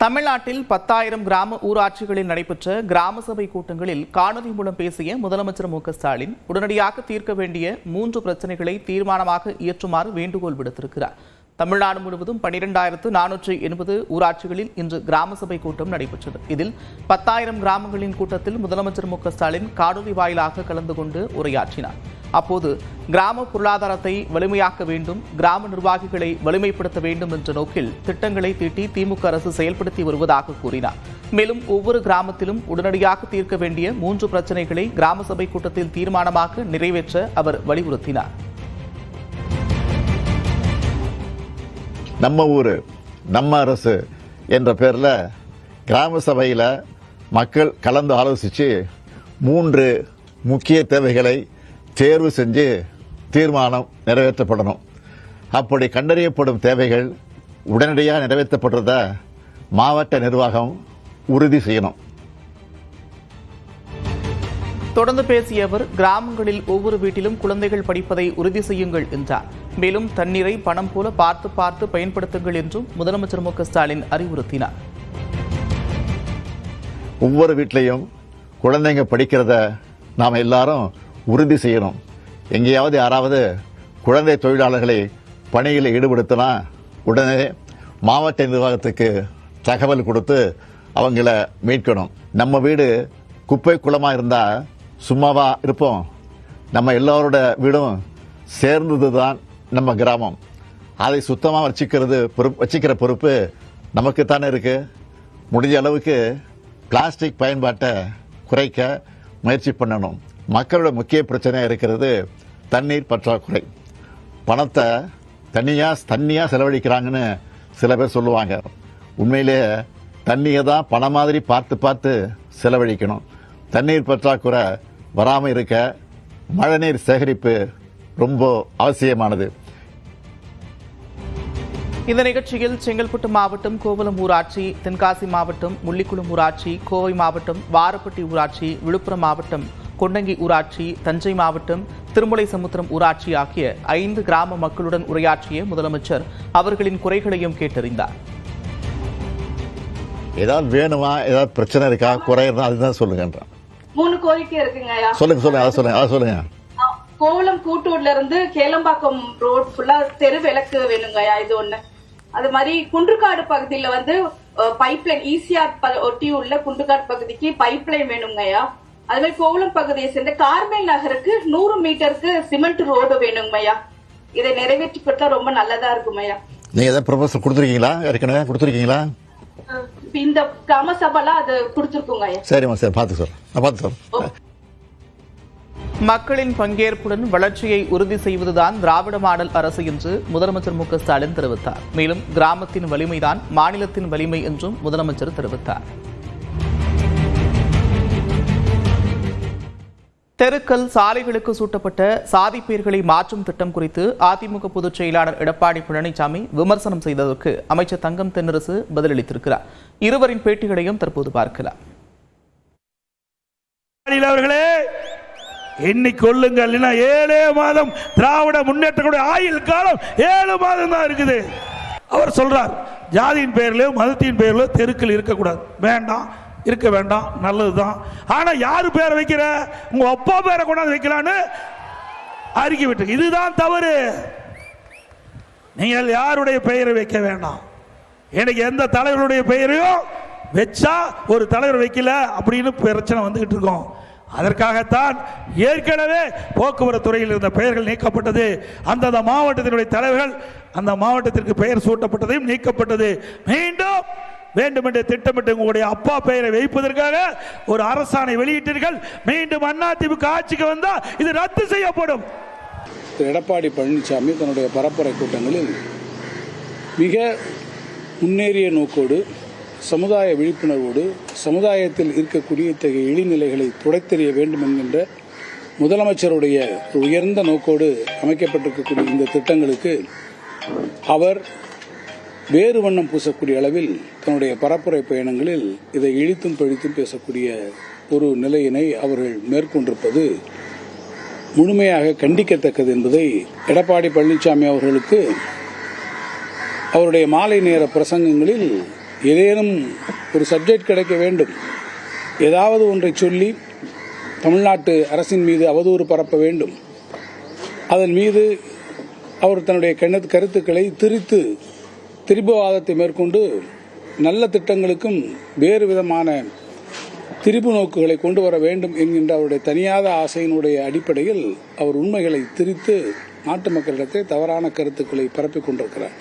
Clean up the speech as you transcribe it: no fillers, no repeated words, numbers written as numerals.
தமிழ்நாட்டில் 10,000 கிராம ஊராட்சிகளில் நடைபெற்ற கிராம சபை கூட்டங்களில் காணொலி மூலம் பேசிய முதலமைச்சர் மு க ஸ்டாலின் உடனடியாக தீர்க்க வேண்டிய 3 பிரச்சினைகளை தீர்மானமாக இயற்றுமாறு வேண்டுகோள் விடுத்திருக்கிறார். தமிழ்நாடு முழுவதும் 12,480 ஊராட்சிகளில் இன்று கிராம சபை கூட்டம் நடைபெற்றது. இதில் 10,000 கிராமங்களின் கூட்டத்தில் முதலமைச்சர் மு க ஸ்டாலின் காணொலி வாயிலாக கலந்து கொண்டு உரையாற்றினார். அப்போது கிராம பொருளாதாரத்தை வலிமையாக்க வேண்டும், கிராம நிர்வாகிகளை வலிமைப்படுத்த வேண்டும் என்ற நோக்கில் திட்டங்களை தீட்டி திமுக அரசு செயல்படுத்தி வருவதாக கூறினார். மேலும் ஒவ்வொரு கிராமத்திலும் உடனடியாக தீர்க்க வேண்டிய 3 பிரச்சினைகளை கிராம சபை கூட்டத்தில் தீர்மானமாக நிறைவேற்ற அவர் வலியுறுத்தினார். நம்ம ஊர் நம்ம அரசு என்ற பேரில் கிராம சபையில் மக்கள் கலந்து ஆலோசித்து 3 முக்கிய தேவைகளை தேர்வு செஞ்சு தீர்மானம் நிறைவேற்றப்படணும். அப்படி கண்டறியப்படும் தேவைகள் உடனடியாக நிறைவேற்றப்படுறத மாவட்ட நிர்வாகம் உறுதி செய்யணும். தொடர்ந்து பேசிய அவர் கிராமங்களில் ஒவ்வொரு வீட்டிலும் குழந்தைகள் படிப்பதை உறுதி செய்யுங்கள் என்றார். மேலும் தண்ணீரை பணம் போல பார்த்து பயன்படுத்துங்கள் என்றும் முதலமைச்சர் மு க ஸ்டாலின் அறிவுறுத்தினார். ஒவ்வொரு வீட்லையும் குழந்தைங்க படிக்கிறத நாம் எல்லாரும் உறுதி செய்யணும். எங்கேயாவது யாராவது குழந்தை தொழிலாளர்களை பணியில் ஈடுபடுத்தினா உடனே மாவட்ட நிர்வாகத்துக்கு தகவல் கொடுத்து அவங்கள மீட்கணும். நம்ம வீடு குப்பை குளமாக இருந்தால் சும்மாவா இருப்போம்? நம்ம எல்லாரோட வீடும் சேர்ந்தது தான் நம்ம கிராமம். அதை சுத்தமாக வச்சுக்கிற பொறுப்பு நமக்குத்தானே இருக்கு. முடிஞ்ச அளவுக்கு பிளாஸ்டிக் பயன்பாட்டை குறைக்க முயற்சி பண்ணணும். மக்களோட முக்கிய பிரச்சனையாக இருக்கிறது தண்ணீர் பற்றாக்குறை. பணத்தை தண்ணியாக செலவழிக்கிறாங்கன்னு சில பேர் சொல்லுவாங்க. உண்மையிலேயே தண்ணியை தான் பணம் மாதிரி பார்த்து செலவழிக்கணும். தண்ணீர் பற்றாக்குறை வராமல் இருக்க மழைநீர் சேகரிப்பு ரொம்ப அவசியமானது. இந்த நிகழ்ச்சியில் செங்கல்பட்டு மாவட்டம் கோவளம் ஊராட்சி, தென்காசி மாவட்டம் முள்ளிக்குளம் ஊராட்சி, கோவை மாவட்டம் வாரப்பட்டி ஊராட்சி, விழுப்புரம் மாவட்டம் கொண்டங்கி ஊராட்சி, தஞ்சை மாவட்டம் திருமலை சமுத்திரம் ஊராட்சி ஆகிய 5 கிராம மக்களுடன் உரையாற்றிய முதலமைச்சர் அவர்களின் குறைகளையும் கேட்டறிந்தார். ஏதாவது வேணுமா, ஏதாவது பிரச்சனை இருக்கா, குறை இருந்தா அதுதான் சொல்லுங்க. 3 கோரிக்கை இருக்குங்க. சொல்லுங்க. கோவளம் கூட்டூர்ல இருந்து கேளம்பாக்கம் ரோட் ஃபுல்லா தெரு விளக்கு வேணுங்கய்யா, இது ஒண்ணு. அது மாதிரி குன்றுகாடு பகுதியில பைப்லைன் ஈசிஆர் ஒட்டி உள்ள குன்றுகாடு பகுதிக்கு பைப்லைன் வேணுங்கய்யா. அது மாதிரி கோவளம் பகுதியை சேர்ந்த கார்மேல் நகருக்கு 100 மீட்டருக்கு சிமெண்ட் ரோடு வேணுங்கய்யா. இதை நிறைவேற்றி கொடுத்தா ரொம்ப நல்லதா இருக்குமையா. நீங்க ஏதாவது ப்ரொபோசல் கொடுத்துருக்கீங்களா? ஏற்கனவே கொடுத்துருக்கீங்களா? இந்த கிராம சபைலாம் அது கொடுத்துருக்கோங்க. சரிம்மா, சரி, பார்த்து சார். மக்களின் பங்கேற்புடன் வளர்ச்சியை உறுதி செய்வதுதான் திராவிட மாடல் அரசு என்று முதலமைச்சர் மு க ஸ்டாலின் தெரிவித்தார். மேலும் கிராமத்தின் வலிமைதான் மாநிலத்தின் வலிமை என்றும் முதலமைச்சர் தெரிவித்தார். தெருக்கள், சாலைகளுக்கு சூட்டப்பட்ட சாதி பெயர்களை மாற்றும் திட்டம் குறித்து அதிமுக பொதுச் செயலாளர் எடப்பாடி பழனிசாமி விமர்சனம் செய்ததற்கு அமைச்சர் தங்கம் தென்னரசு பதிலளித்திருக்கிறார். இருவரின் பேட்டிகளையும் தற்போது பார்க்கலாம். எண்ணிக்கொள்ளுங்கள், 7 மாதம் திராவிட முன்னேற்ற ஆயுள் காலம் 7 மாதம் தான் இருக்குது. அவர் சொல்றார், ஜாதியின் பெயரிலோ மதத்தின் பெயரிலோ தெருக்கள் இருக்கக்கூடாது. வேண்டாம், இருக்க வேண்டாம், நல்லதுதான். ஆனா யாரு பேரை வைக்கிற? உங்க அப்பா பேரை கொண்டாந்து வைக்கலான்னு அறிக்கை விட்டு, இதுதான் தவறு. நீங்கள் யாருடைய பெயரை வைக்க வேண்டாம். எனக்கு எந்த தலைவருடைய பெயரையும் வச்சா ஒரு தலைவர் வைக்கல அப்படின்னு பிரச்சனை வந்துகிட்டு இருக்கோம். அதற்காகத்தான் ஏற்கனவே போக்குவரத்து துறையில் இருந்த பெயர்கள் நீக்கப்பட்டது. அந்தந்த மாவட்டத்தினுடைய தலைவர்கள் அந்த மாவட்டத்திற்கு பெயர் சூட்டப்பட்டதையும் நீக்கப்பட்டது. மீண்டும் வேண்டுமென்று திட்டமிட்டு உங்களுடைய அப்பா பெயரை வைப்பதற்காக ஒரு அரசாணை வெளியிட்டீர்கள். மீண்டும் அதிமுக ஆட்சிக்கு வந்தால் இது ரத்து செய்யப்படும். எடப்பாடி பழனிசாமி தன்னுடைய பரப்புரை கூட்டங்களில் மிக முன்னேறிய நோக்கோடு, சமுதாய விழிப்புணர்வோடு, சமுதாயத்தில் இருக்கக்கூடிய இத்தகைய இழிநிலைகளை துடைத்தெறிய வேண்டும் என்கின்ற முதலமைச்சருடைய உயர்ந்த நோக்கோடு அமைக்கப்பட்டிருக்கக்கூடிய இந்த திட்டங்களுக்கு அவர் வேறு வண்ணம் பூசக்கூடிய அளவில் தன்னுடைய பரப்புரை பயணங்களில் இதை இழித்தும் பழித்தும் பேசக்கூடிய ஒரு நிலையினை அவர்கள் மேற்கொண்டிருப்பது முழுமையாக கண்டிக்கத்தக்கது என்பதை எடப்பாடி பழனிசாமி அவர்களுக்கு அவருடைய மாலை நேர பிரசங்கங்களில் ஏதேனும் ஒரு சப்ஜெக்ட் கிடைக்க வேண்டும், ஏதாவது ஒன்றை சொல்லி தமிழ்நாட்டு அரசின் மீது அவதூறு பரப்ப வேண்டும், அதன் மீது அவர் தன்னுடைய கருத்துக்களை திரிபுவாதத்தை மேற்கொண்டு நல்ல திட்டங்களுக்கும் வேறு விதமான திரிபு நோக்குகளை கொண்டு வர வேண்டும் என்கின்ற அவருடைய தனியாத ஆசையினுடைய அடிப்படையில் அவர் உண்மைகளை திரித்து நாட்டு மக்களிடத்தை தவறான கருத்துக்களை பரப்பிக் கொண்டிருக்கிறார்.